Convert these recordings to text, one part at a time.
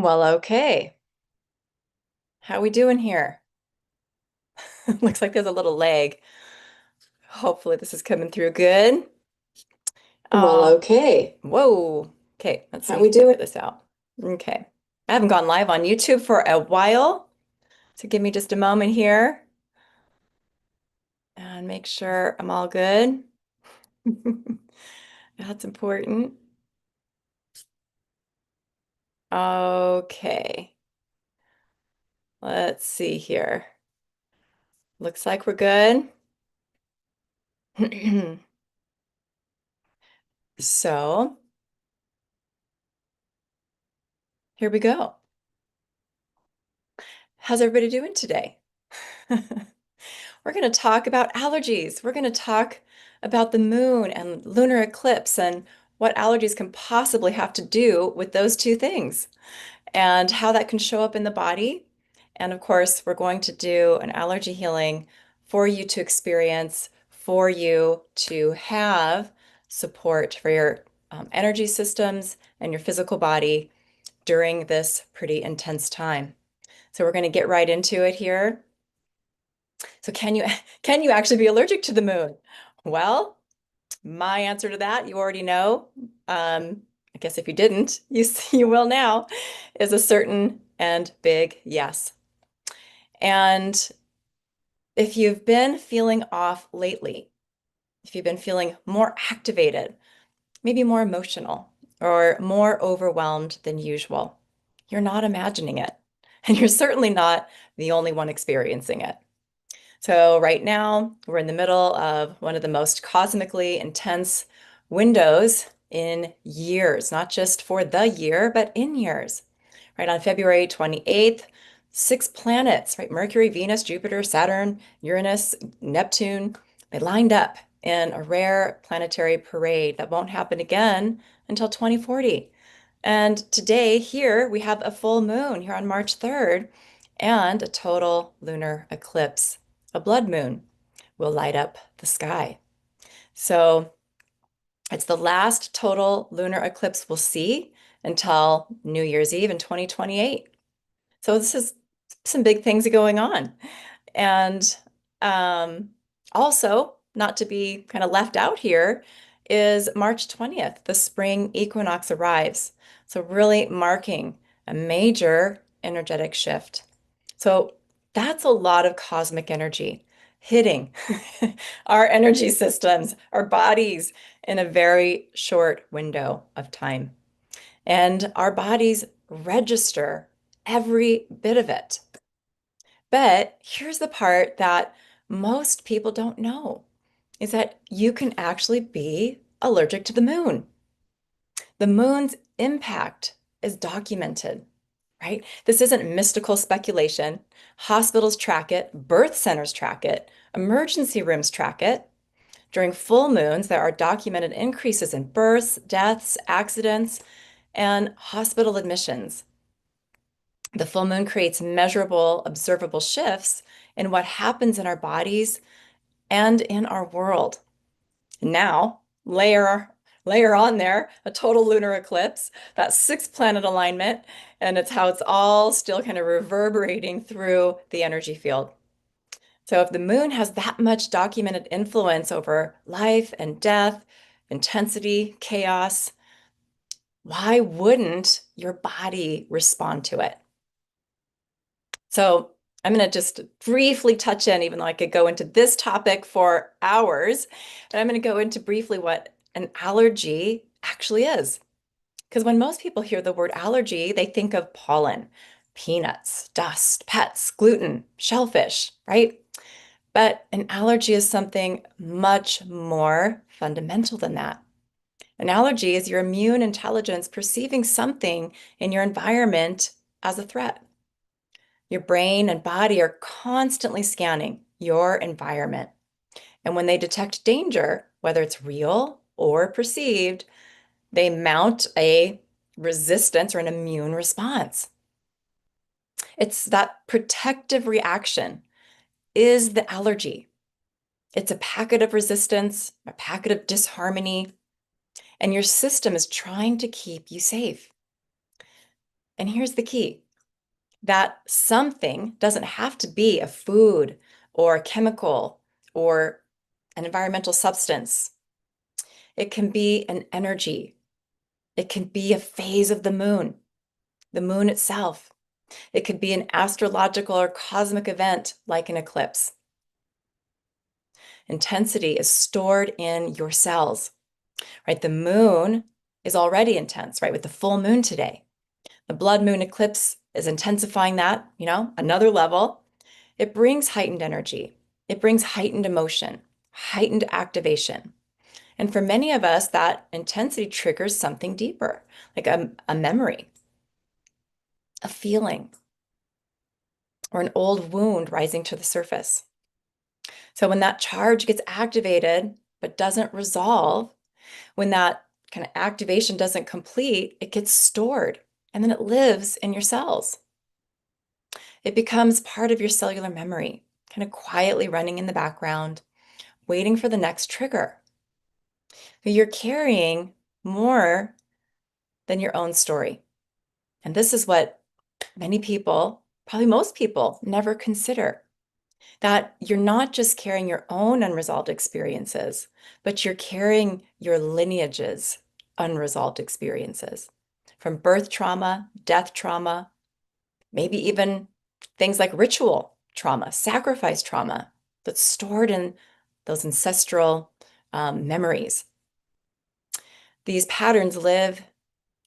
Well, okay. How we doing here? Looks like there's a little lag. Hopefully this is coming through good. Well, Uh, okay. Whoa. Okay, let's How see, we figure doing? this out. Okay. I haven't gone live on YouTube for a while, so give me just a moment here and make sure I'm all good. That's important. Okay. Let's see here. Looks like we're good. So, here we go. How's everybody doing today? We're going to talk about allergies. We're going to talk about the moon and lunar eclipse and what allergies can possibly have to do with those two things and how that can show up in the body. And of course, we're going to do an allergy healing for you to experience, for you to have support for your energy systems and your physical body during this pretty intense time. So we're going to get right into it here. So can you actually be allergic to the moon? Well, my answer to that, you already know. I guess if you didn't, you will now, is a certain and big yes. And if you've been feeling off lately, if you've been feeling more activated, maybe more emotional, or more overwhelmed than usual, you're not imagining it. And you're certainly not the only one experiencing it. So right now, we're in the middle of one of the most cosmically intense windows in years, not just for the year, but in years. Right on February 28th, six planets, right? Mercury, Venus, Jupiter, Saturn, Uranus, Neptune, they lined up in a rare planetary parade that won't happen again until 2040. And today, here, we have a full moon here on March 3rd and a total lunar eclipse. A blood moon will light up the sky. So it's the last total lunar eclipse we'll see until New Year's Eve in 2028. So this is some big things going on. And um, also, not to be kind of left out here, is March 20th, the spring equinox arrives. So really marking a major energetic shift. So that's a lot of cosmic energy hitting our energy systems, our bodies in a very short window of time. And our bodies register every bit of it. But here's the part that most people don't know is that you can actually be allergic to the moon. The moon's impact is documented, right? This isn't mystical speculation. Hospitals track it, birth centers track it, emergency rooms track it. During full moons, there are documented increases in births, deaths, accidents, and hospital admissions. The full moon creates measurable, observable shifts in what happens in our bodies and in our world. Now, layer on there a total lunar eclipse, that six planet alignment, and it's how it's all still kind of reverberating through the energy field. So if the moon has that much documented influence over life and death, intensity, chaos, why wouldn't your body respond to it? So I'm going to just briefly touch in, even though I could go into this topic for hours, but I'm going to go into briefly what an allergy actually is. Because when most people hear the word allergy, they think of pollen, peanuts, dust, pets, gluten, shellfish, right? But an allergy is something much more fundamental than that. An allergy is your immune intelligence perceiving something in your environment as a threat. Your brain and body are constantly scanning your environment. And when they detect danger, whether it's real or perceived, they mount a resistance or an immune response. It's that protective reaction is the allergy. It's a packet of resistance, a packet of disharmony, and your system is trying to keep you safe. And here's the key. That something doesn't have to be a food or a chemical or an environmental substance. It can be an energy. It can be a phase of the moon itself. It could be an astrological or cosmic event like an eclipse. Intensity is stored in your cells, right? The moon is already intense, right? With the full moon today. The blood moon eclipse is intensifying that, another level. It brings heightened energy. It brings heightened emotion, heightened activation. And for many of us, that intensity triggers something deeper, like a memory, a feeling, or an old wound rising to the surface. So when that charge gets activated but doesn't resolve, when that kind of activation doesn't complete, it gets stored and then it lives in your cells. It becomes part of your cellular memory, kind of quietly running in the background, waiting for the next trigger. But you're carrying more than your own story. And this is what many people, probably most people, never consider. That you're not just carrying your own unresolved experiences, but you're carrying your lineage's unresolved experiences from birth trauma, death trauma, maybe even things like ritual trauma, sacrifice trauma that's stored in those ancestral memories. These patterns live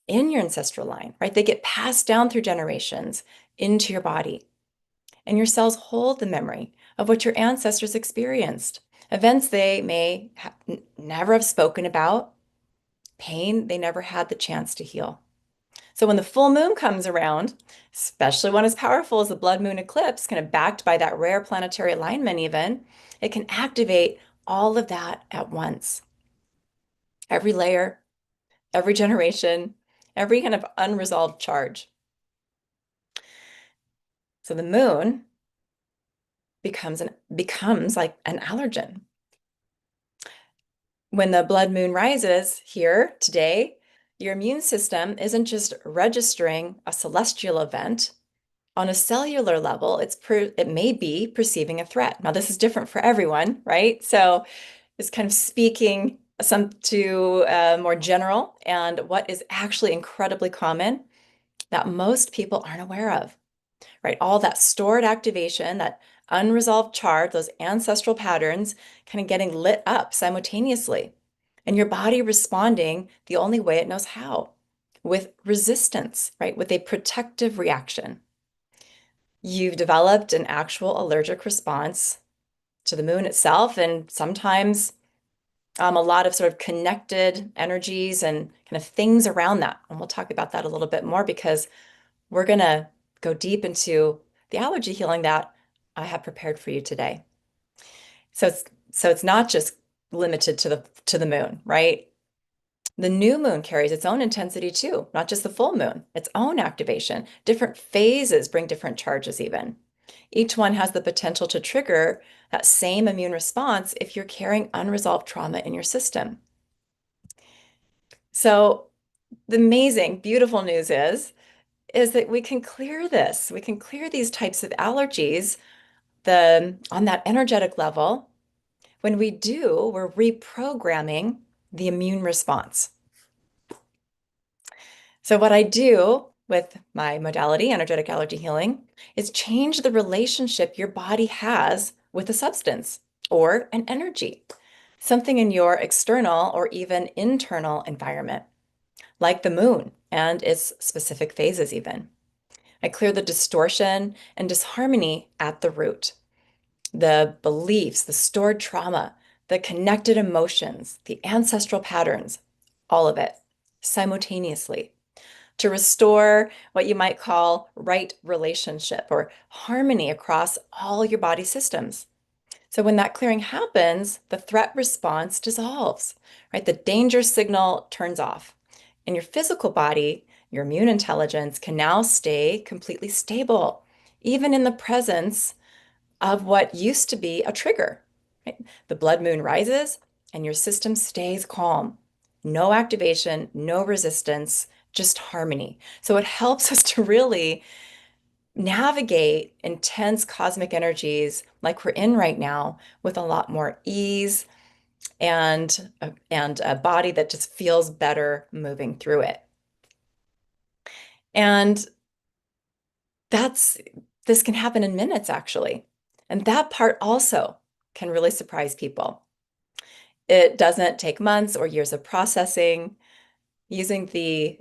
in your ancestral line, right? They get passed down through generations into your body. And your cells hold the memory of what your ancestors experienced, events they may never have spoken about, pain they never had the chance to heal. So when the full moon comes around, especially one as powerful as the blood moon eclipse, kind of backed by that rare planetary alignment even, it can activate all of that at once. Every layer, every generation, every kind of unresolved charge. So the moon becomes like an allergen. When the blood moon rises here today, your immune system isn't just registering a celestial event. On a cellular level, it may be perceiving a threat. Now, this is different for everyone, right? So it's kind of speaking some to more general and what is actually incredibly common that most people aren't aware of, right? All that stored activation, that unresolved charge, those ancestral patterns kind of getting lit up simultaneously. And your body responding the only way it knows how, with resistance, right? With a protective reaction. You've developed an actual allergic response to the moon itself, and sometimes a lot of sort of connected energies and kind of things around that. And we'll talk about that a little bit more because we're going to go deep into the allergy healing that I have prepared for you today. So it's not just limited to the moon, right? The new moon carries its own intensity too, not just the full moon, its own activation. Different phases bring different charges even. Each one has the potential to trigger that same immune response if you're carrying unresolved trauma in your system. So the amazing, beautiful news is that we can clear this. We can clear these types of allergies on that energetic level. When we do, we're reprogramming the immune response. So what I do with my modality, energetic allergy healing, is change the relationship your body has with a substance or an energy, something in your external or even internal environment, like the moon and its specific phases even. I clear the distortion and disharmony at the root, the beliefs, the stored trauma, the connected emotions, the ancestral patterns, all of it simultaneously to restore what you might call right relationship or harmony across all your body systems. So when that clearing happens, the threat response dissolves, right? The danger signal turns off. And your physical body, your immune intelligence can now stay completely stable, even in the presence of what used to be a trigger, right? The blood moon rises and your system stays calm. No activation, no resistance, just harmony. So it helps us to really navigate intense cosmic energies like we're in right now with a lot more ease and a body that just feels better moving through it. And that's this can happen in minutes actually. And that part also can really surprise people. It doesn't take months or years of processing. Using the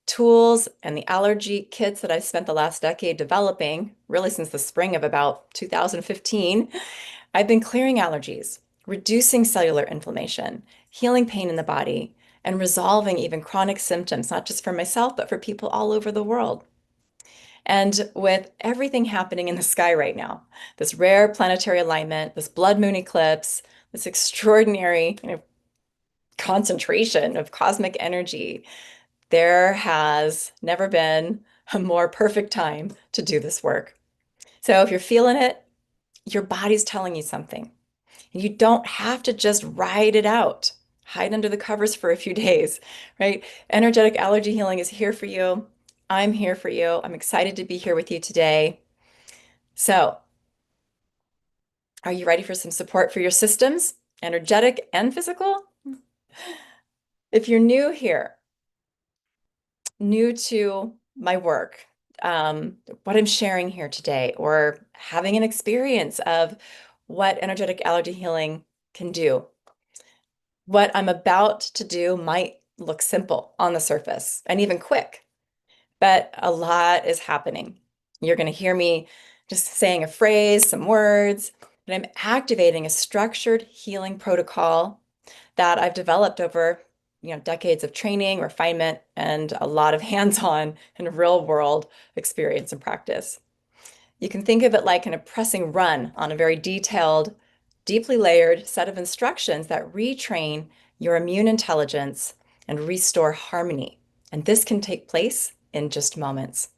tools and the allergy kits that I've spent the last decade developing, really since the spring of about 2015, I've been clearing allergies, reducing cellular inflammation, healing pain in the body, and resolving even chronic symptoms, not just for myself, but for people all over the world. And with everything happening in the sky right now, this rare planetary alignment, this blood moon eclipse, this extraordinary concentration of cosmic energy, there has never been a more perfect time to do this work. So if you're feeling it, your body's telling you something. And you don't have to just ride it out. Hide under the covers for a few days, right? Energetic allergy healing is here for you. I'm here for you. I'm excited to be here with you today. So, are you ready for some support for your systems, energetic and physical? If you're new here, new to my work, what I'm sharing here today, or having an experience of what energetic allergy healing can do, what I'm about to do might look simple on the surface and even quick, but a lot is happening. You're going to hear me just saying a phrase, some words, and I'm activating a structured healing protocol that I've developed over, decades of training, refinement, and a lot of hands-on and real-world experience and practice. You can think of it like kind of pressing run on a very detailed, deeply layered set of instructions that retrain your immune intelligence and restore harmony. And this can take place in just moments.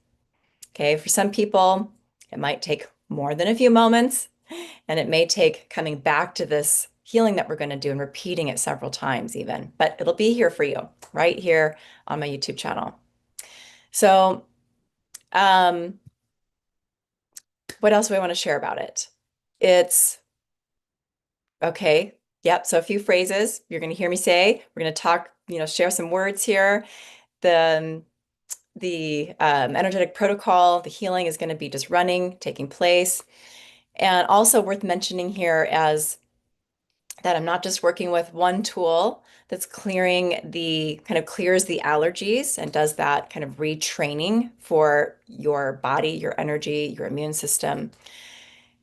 Okay, for some people, it might take more than a few moments, and it may take coming back to this healing that we're going to do and repeating it several times even, but it'll be here for you right here on my YouTube channel. So, um, what else do I want to share about it? It's okay. Yep. So a few phrases you're going to hear me say. We're going to talk, share some words here. The energetic protocol, the healing is going to be just running, taking place. And also worth mentioning here as that I'm not just working with one tool that's clears the allergies and does that kind of retraining for your body, your energy, your immune system.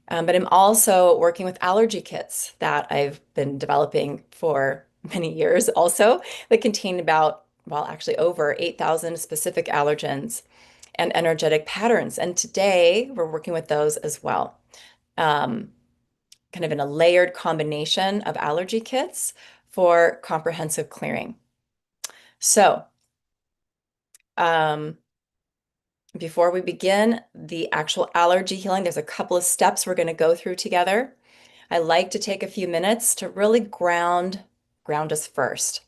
But I'm also working with allergy kits that I've been developing for many years also that contain actually over 8,000 specific allergens and energetic patterns. And today we're working with those as well, kind of in a layered combination of allergy kits for comprehensive clearing. So, um, before we begin the actual allergy healing, there's a couple of steps we're going to go through together. I like to take a few minutes to really ground us first.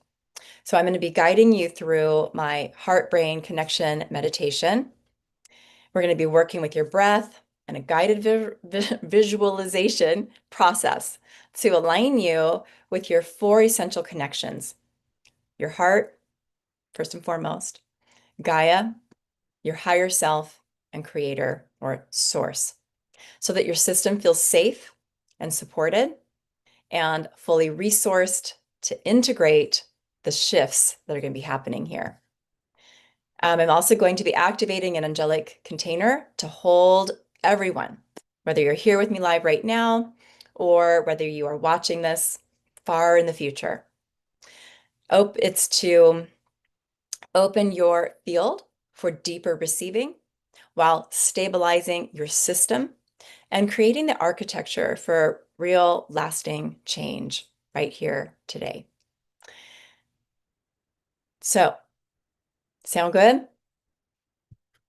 So I'm going to be guiding you through my heart-brain connection meditation. We're going to be working with your breath and a guided visualization process to align you with your four essential connections. Your heart, first and foremost, Gaia, your higher self, and creator or source, so that your system feels safe and supported and fully resourced to integrate the shifts that are going to be happening here. I'm also going to be activating an angelic container to hold everyone, whether you're here with me live right now or whether you are watching this far in the future. It's to open your field for deeper receiving while stabilizing your system and creating the architecture for real lasting change right here today. So, sound good?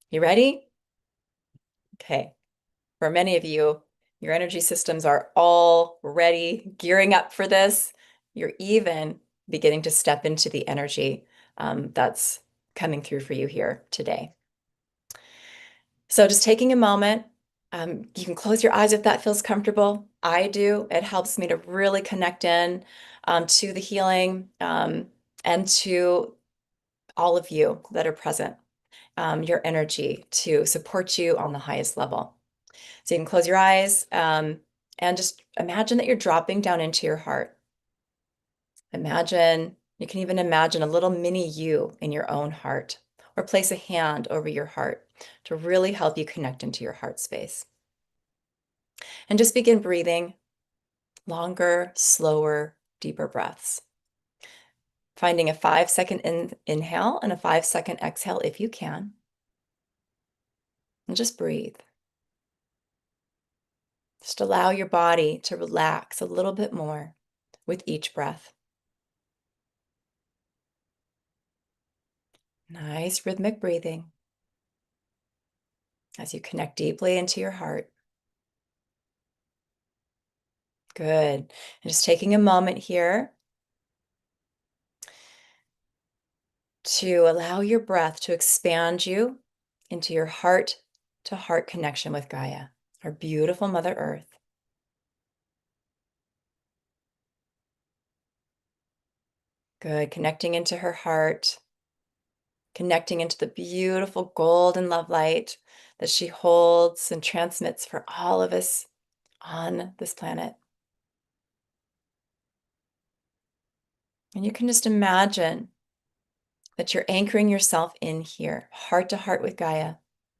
You ready? Okay. For many of you, your energy systems are already gearing up for this. You're even beginning to step into the energy that's coming through for you here today. So just taking a moment, you can close your eyes if that feels comfortable. I do. It helps me to really connect in to the healing and to all of you that are present, your energy to support you on the highest level. So you can close your eyes and just imagine that you're dropping down into your heart. You can even imagine a little mini you in your own heart, or place a hand over your heart to really help you connect into your heart space. And just begin breathing longer, slower, deeper breaths. Finding a 5-second inhale and a 5-second exhale if you can. And just breathe. Just allow your body to relax a little bit more with each breath. Nice rhythmic breathing as you connect deeply into your heart. Good. And just taking a moment here to allow your breath to expand you into your heart to heart connection with Gaia, our beautiful Mother Earth. Good. Connecting into her heart, connecting into the beautiful golden love light that she holds and transmits for all of us on this planet. And you can just imagine that you're anchoring yourself in here, heart to heart with Gaia,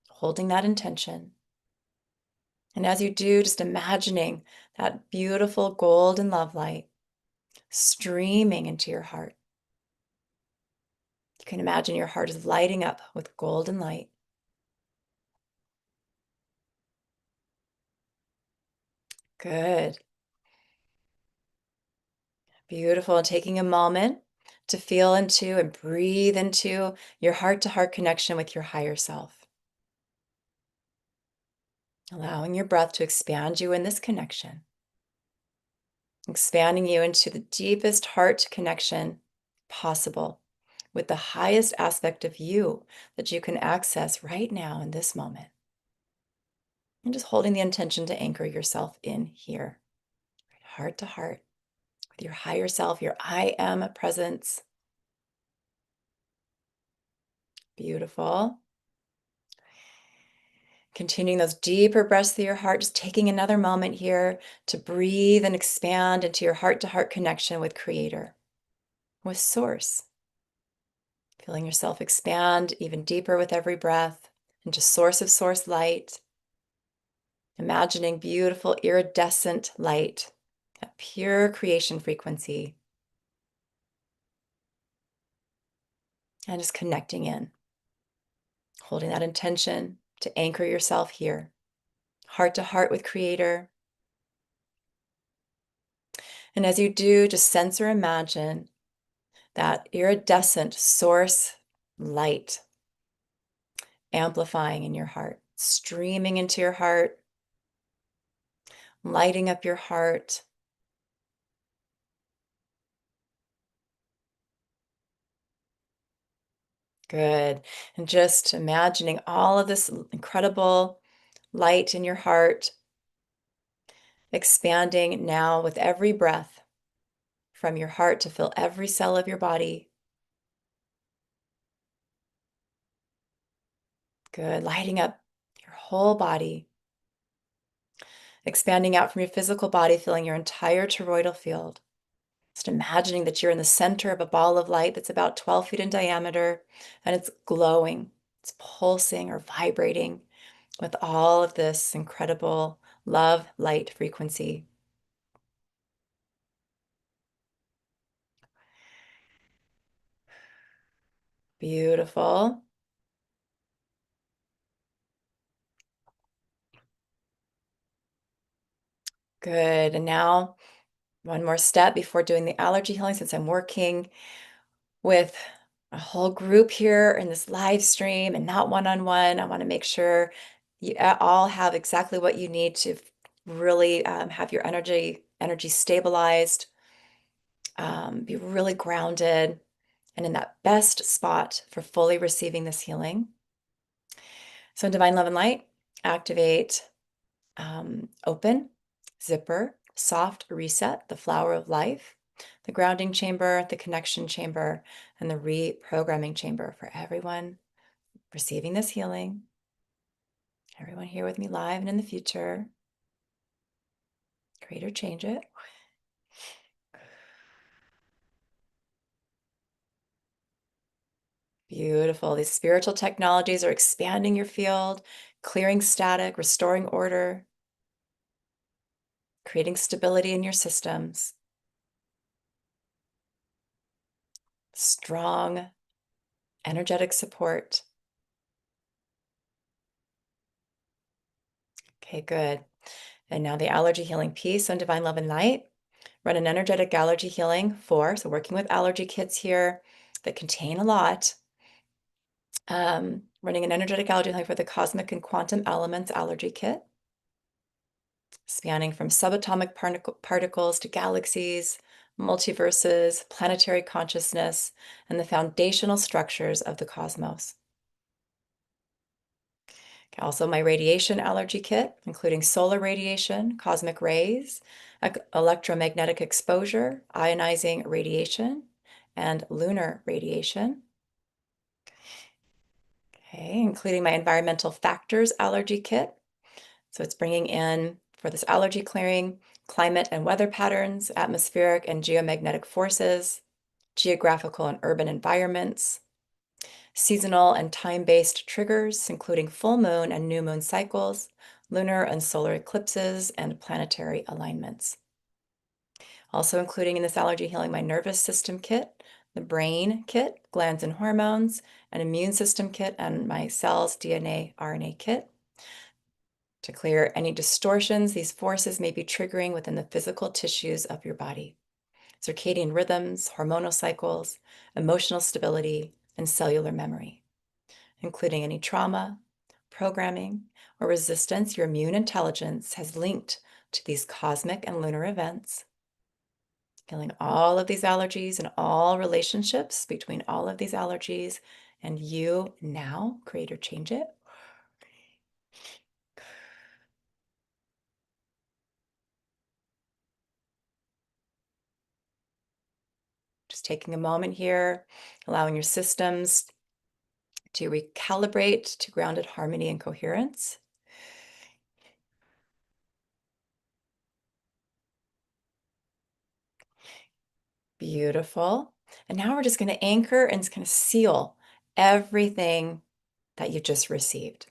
holding that intention. And as you do, just imagining that beautiful golden love light streaming into your heart. You can imagine your heart is lighting up with golden light. Good. Beautiful. And taking a moment to feel into and breathe into your heart to heart connection with your higher self. Allowing your breath to expand you in this connection. Expanding you into the deepest heart connection possible with the highest aspect of you that you can access right now in this moment. And just holding the intention to anchor yourself in here, heart to heart, with your higher self, your I am presence. Beautiful. Continuing those deeper breaths through your heart, just taking another moment here to breathe and expand into your heart to heart connection with Creator, with Source. Feeling yourself expand even deeper with every breath into source of source light. Imagining beautiful iridescent light, that pure creation frequency. And just connecting in, holding that intention to anchor yourself here, heart to heart with Creator. And as you do, just sense or imagine that iridescent source light amplifying in your heart, streaming into your heart, lighting up your heart. Good. And just imagining all of this incredible light in your heart expanding now with every breath from your heart to fill every cell of your body. Good. Lighting up your whole body, expanding out from your physical body, filling your entire toroidal field. Just imagining that you're in the center of a ball of light that's about 12 feet in diameter and it's glowing, it's pulsing or vibrating with all of this incredible love, light frequency. Beautiful. Good. And now one more step before doing the allergy healing, since I'm working with a whole group here in this live stream and not one-on-one. I want to make sure you all have exactly what you need to really have your energy stabilized, be really grounded, and in that best spot for fully receiving this healing. So in Divine Love and Light, activate open, zipper, soft reset, the flower of life, the grounding chamber, the connection chamber, and the reprogramming chamber for everyone receiving this healing. Everyone here with me live and in the future. Create or change it. Beautiful. These spiritual technologies are expanding your field, clearing static, restoring order, creating stability in your systems. Strong, energetic support. Okay, good. And now the allergy healing piece on Divine Love and Light. Run an energetic allergy healing so working with allergy kits here that contain a lot. Running an energetic allergy healing for the cosmic and quantum elements allergy kit, spanning from subatomic particles to galaxies, multiverses, planetary consciousness, and the foundational structures of the cosmos. Also, my radiation allergy kit, including solar radiation, cosmic rays, electromagnetic exposure, ionizing radiation, and lunar radiation. Okay, including my environmental factors allergy kit. So it's bringing in, for this allergy clearing, climate and weather patterns, atmospheric and geomagnetic forces, geographical and urban environments, seasonal and time-based triggers, including full moon and new moon cycles, lunar and solar eclipses, and planetary alignments. Also including in this allergy healing, my nervous system kit, the brain kit, glands and hormones, an immune system kit, and my cells, DNA, RNA kit. To clear any distortions these forces may be triggering within the physical tissues of your body. Circadian rhythms, hormonal cycles, emotional stability, and cellular memory, including any trauma, programming, or resistance your immune intelligence has linked to these cosmic and lunar events. Feeling all of these allergies and all relationships between all of these allergies and you now, create or change it. Just taking a moment here, allowing your systems to recalibrate to grounded harmony and coherence. Beautiful. And now we're just going to anchor and it's going to seal everything that you just received.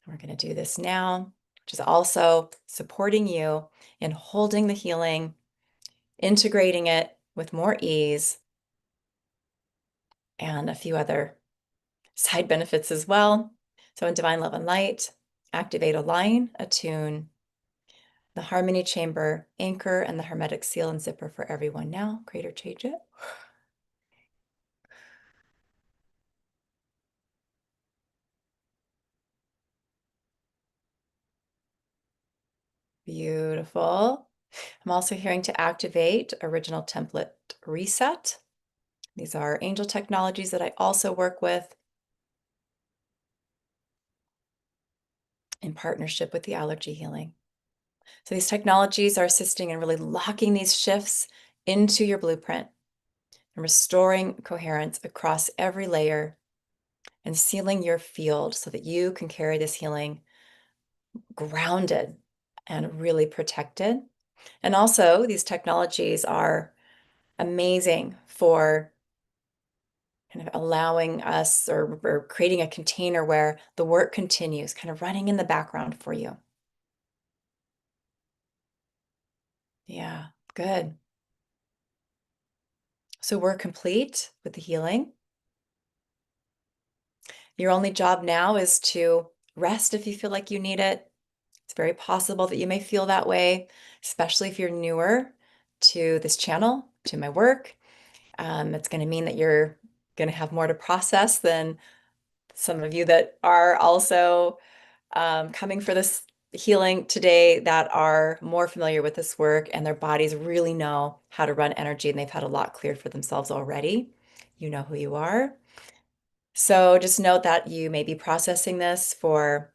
We're going to do this now, which is also supporting you in holding the healing, integrating it with more ease, and a few other side benefits as well. So in Divine Love and Light, activate, align, attune, the harmony chamber, anchor, and the hermetic seal and zipper for everyone now. Create or change it. Beautiful. I'm also hearing to activate original template reset. These are angel technologies that I also work with in partnership with the allergy healing. So these technologies are assisting in really locking these shifts into your blueprint and restoring coherence across every layer and sealing your field so that you can carry this healing grounded and really protected. And also, these technologies are amazing for kind of allowing us or creating a container where the work continues, kind of running in the background for you. Yeah, good. So we're complete with the healing. Your only job now is to rest if you feel like you need it. It's very possible that you may feel that way, especially if you're newer to this channel, to my work. It's going to mean that you're going to have more to process than some of you that are also coming for this healing today that are more familiar with this work and their bodies really know how to run energy and they've had a lot cleared for themselves already. you know who you are. So just note that you may be processing this for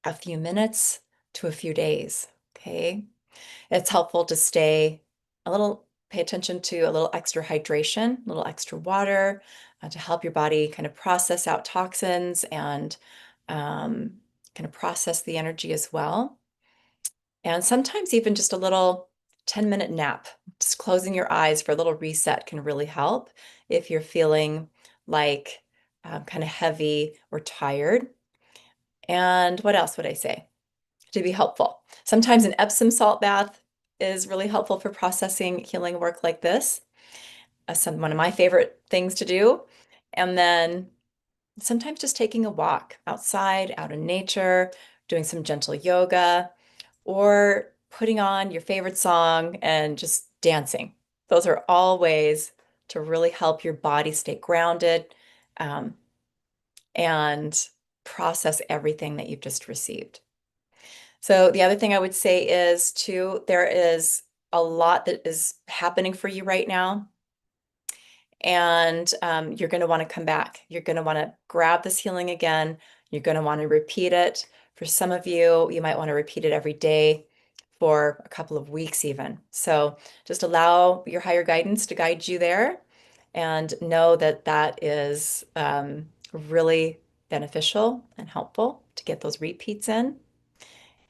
a few minutes to a few days. Okay. It's helpful to pay attention to a little extra hydration, a little extra water to help your body kind of process out toxins and um, kind of process the energy as well. And sometimes even just a little 10-minute nap, just closing your eyes for a little reset can really help if you're feeling like kind of heavy or tired. And what else would I say to be helpful? Sometimes an Epsom salt bath is really helpful for processing healing work like this. One of my favorite things to do. And then sometimes just taking a walk outside, out in nature, doing some gentle yoga, or putting on your favorite song and just dancing. Those are all ways to really help your body stay grounded, um, and process everything that you've just received. So the other thing I would say is too, there is a lot that is happening for you right now. And you're going to want to come back. You're going to want to grab this healing again. You're going to want to repeat it. For some of you, you might want to repeat it every day for a couple of weeks even. So just allow your higher guidance to guide you there and know that that is really beneficial and helpful to get those repeats in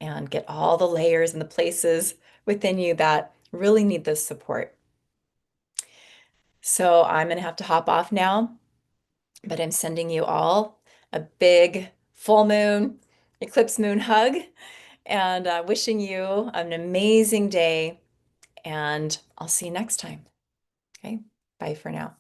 and get all the layers and the places within you that really need this support. So I'm going to have to hop off now, but I'm sending you all a big full moon, eclipse moon hug and wishing you an amazing day. And I'll see you next time. Okay. Bye for now.